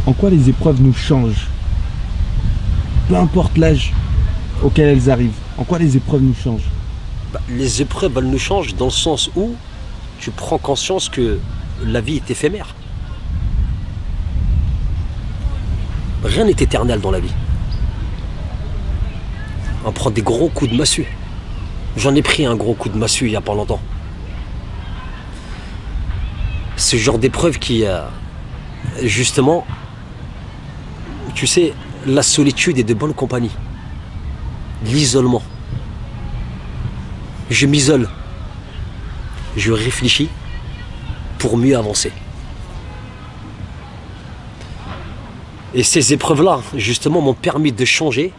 En quoi les épreuves nous changent? Peu importe l'âge auquel elles arrivent. En quoi les épreuves nous changent? Les épreuves, elles nous changent dans le sens où tu prends conscience que la vie est éphémère. Rien n'est éternel dans la vie. On prend des gros coups de massue. J'en ai pris un gros coup de massue il n'y a pas longtemps. Ce genre d'épreuve qui, justement, tu sais, la solitude est de bonne compagnie. L'isolement. Je m'isole. Je réfléchis pour mieux avancer. Et ces épreuves-là, justement, m'ont permis de changer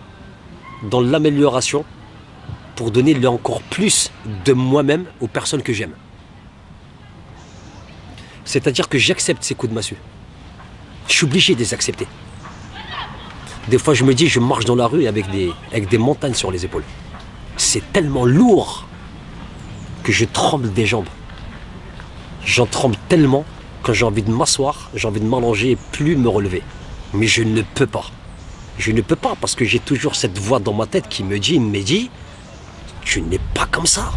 dans l'amélioration pour donner encore plus de moi-même aux personnes que j'aime. C'est-à-dire que j'accepte ces coups de massue. Je suis obligé de les accepter. Des fois, je me dis, je marche dans la rue avec des montagnes sur les épaules. C'est tellement lourd que je tremble des jambes. J'en tremble tellement quand j'ai envie de m'asseoir, j'ai envie de m'allonger et plus me relever. Mais je ne peux pas. Je ne peux pas parce que j'ai toujours cette voix dans ma tête qui me dit, Mehdi, tu n'es pas comme ça.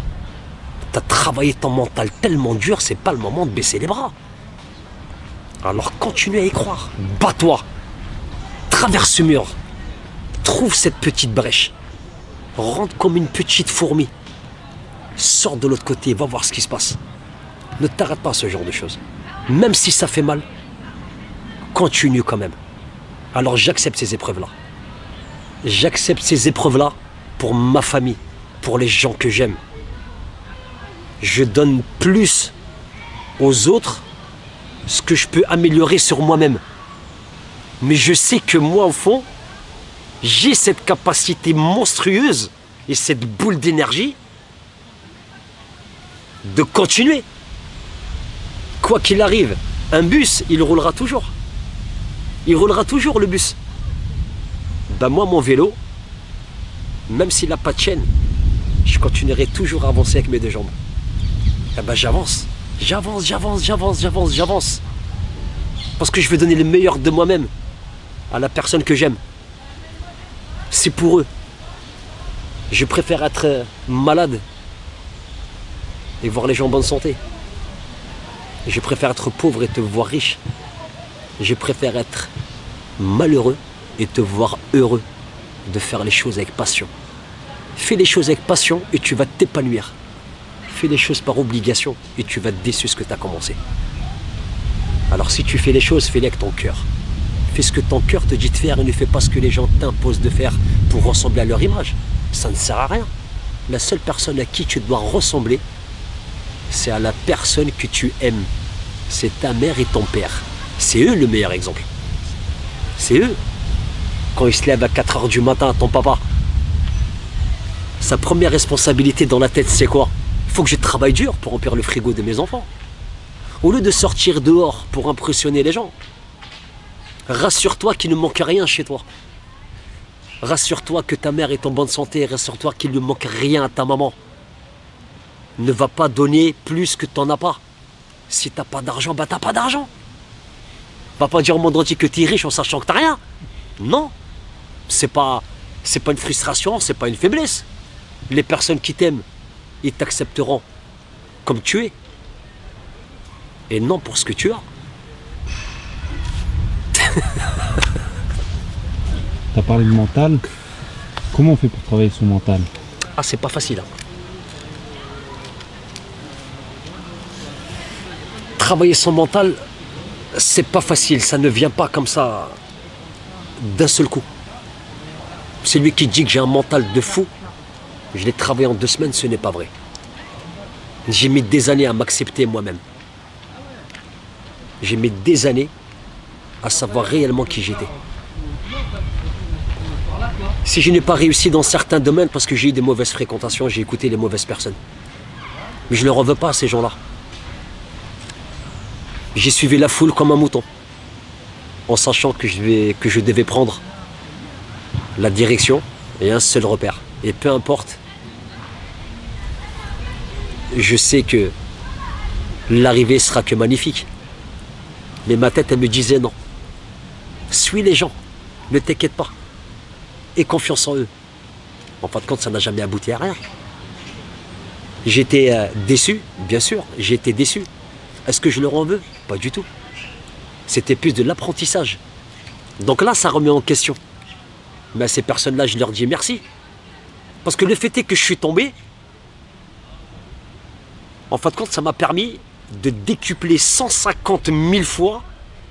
Tu as travaillé ton mental tellement dur, c'est pas le moment de baisser les bras. Alors continue à y croire. Bats-toi. Traverse ce mur. Trouve cette petite brèche. Rentre comme une petite fourmi. Sors de l'autre côté, va voir ce qui se passe. Ne t'arrête pas à ce genre de choses. Même si ça fait mal, continue quand même. Alors j'accepte ces épreuves-là. J'accepte ces épreuves-là pour ma famille, pour les gens que j'aime. Je donne plus aux autres ce que je peux améliorer sur moi-même. Mais je sais que moi, au fond, j'ai cette capacité monstrueuse et cette boule d'énergie de continuer. Quoi qu'il arrive, un bus, il roulera toujours. Il roulera toujours, le bus. Ben moi, mon vélo, même s'il n'a pas de chaîne, je continuerai toujours à avancer avec mes deux jambes. Eh ben j'avance. J'avance. Parce que je veux donner le meilleur de moi-même à la personne que j'aime. C'est pour eux. Je préfère être malade et voir les gens en bonne santé. Je préfère être pauvre et te voir riche. Je préfère être malheureux et te voir heureux de faire les choses avec passion. Fais les choses avec passion et tu vas t'épanouir. Fais les choses par obligation et tu vas te déçu ce que tu as commencé. Alors si tu fais les choses, fais-les avec ton cœur. Fais ce que ton cœur te dit de faire et ne fais pas ce que les gens t'imposent de faire pour ressembler à leur image. Ça ne sert à rien. La seule personne à qui tu dois ressembler, c'est à la personne que tu aimes. C'est ta mère et ton père. C'est eux le meilleur exemple. C'est eux. Quand ils se lèvent à 4 h du matin, ton papa, sa première responsabilité dans la tête, c'est quoi? Il faut que je travaille dur pour remplir le frigo de mes enfants. Au lieu de sortir dehors pour impressionner les gens, rassure-toi qu'il ne manque rien chez toi. Rassure-toi que ta mère est en bonne santé. Rassure-toi qu'il ne manque rien à ta maman. Ne va pas donner plus que tu n'en as pas. Si tu n'as pas d'argent, bah tu n'as pas d'argent. Va pas dire au monde entier que tu es riche en sachant que tu n'as rien. Non. C'est pas une frustration, c'est pas une faiblesse. Les personnes qui t'aiment, ils t'accepteront comme tu es. Et non pour ce que tu as. Tu as parlé de mental. Comment on fait pour travailler son mental? Ah, c'est pas facile. Hein. Travailler son mental, c'est pas facile. Ça ne vient pas comme ça d'un seul coup. Celui qui dit que j'ai un mental de fou, je l'ai travaillé en 2 semaines, ce n'est pas vrai. J'ai mis des années à m'accepter moi-même. J'ai mis des années à savoir réellement qui j'étais. Si je n'ai pas réussi dans certains domaines parce que j'ai eu des mauvaises fréquentations, j'ai écouté les mauvaises personnes. Mais je ne leur en veux pas à ces gens-là. J'ai suivi la foule comme un mouton, en sachant que je devais prendre la direction et un seul repère. Et peu importe, je sais que l'arrivée sera que magnifique. Mais ma tête, elle me disait non. Suis les gens, ne t'inquiète pas. Aie confiance en eux. En fin de compte, ça n'a jamais abouti à rien. J'étais déçu, bien sûr, j'ai été déçu. Est-ce que je leur en veux? Pas du tout. C'était plus de l'apprentissage. Donc là, ça remet en question. Mais à ces personnes-là, je leur dis merci. Parce que le fait est que je suis tombé, en fin de compte, ça m'a permis de décupler 150 000 fois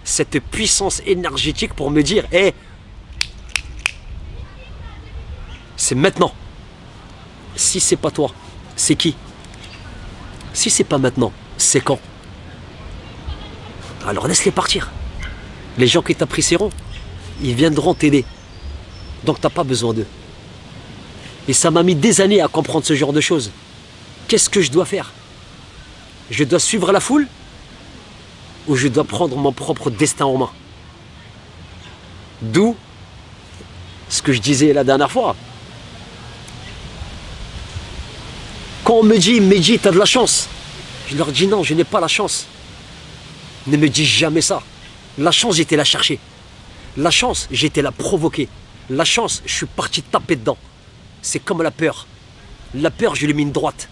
cette puissance énergétique pour me dire, hé, c'est maintenant. Si c'est pas toi, c'est qui? Si c'est pas maintenant, c'est quand? Alors laisse-les partir. Les gens qui t'apprécieront, ils viendront t'aider. Donc t'as pas besoin d'eux. Et ça m'a mis des années à comprendre ce genre de choses. Qu'est-ce que je dois faire? Je dois suivre la foule ou je dois prendre mon propre destin en main? D'où ce que je disais la dernière fois. Quand on me dit, Mehdi, t'as de la chance, je leur dis non, je n'ai pas la chance. Ne me dis jamais ça. La chance, j'étais la chercher. La chance, j'étais la provoquer. La chance, je suis parti taper dedans. C'est comme la peur. La peur, je lui mets une droite.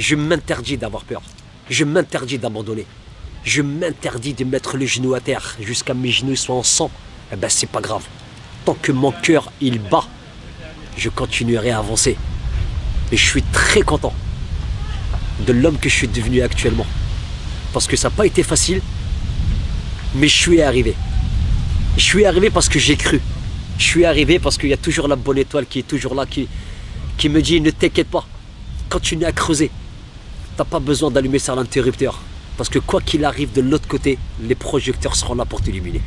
Je m'interdis d'avoir peur. Je m'interdis d'abandonner. Je m'interdis de mettre le genou à terre jusqu'à mes genoux soient en sang. Eh ben, c'est pas grave. Tant que mon cœur, il bat, je continuerai à avancer. Et je suis très content de l'homme que je suis devenu actuellement. Parce que ça n'a pas été facile, mais je suis arrivé. Je suis arrivé parce que j'ai cru. Je suis arrivé parce qu'il y a toujours la bonne étoile qui est toujours là, qui me dit ne t'inquiète pas, continue à creuser. T'as pas besoin d'allumer sur l'interrupteur. Parce que quoi qu'il arrive de l'autre côté, les projecteurs seront là pour t'illuminer.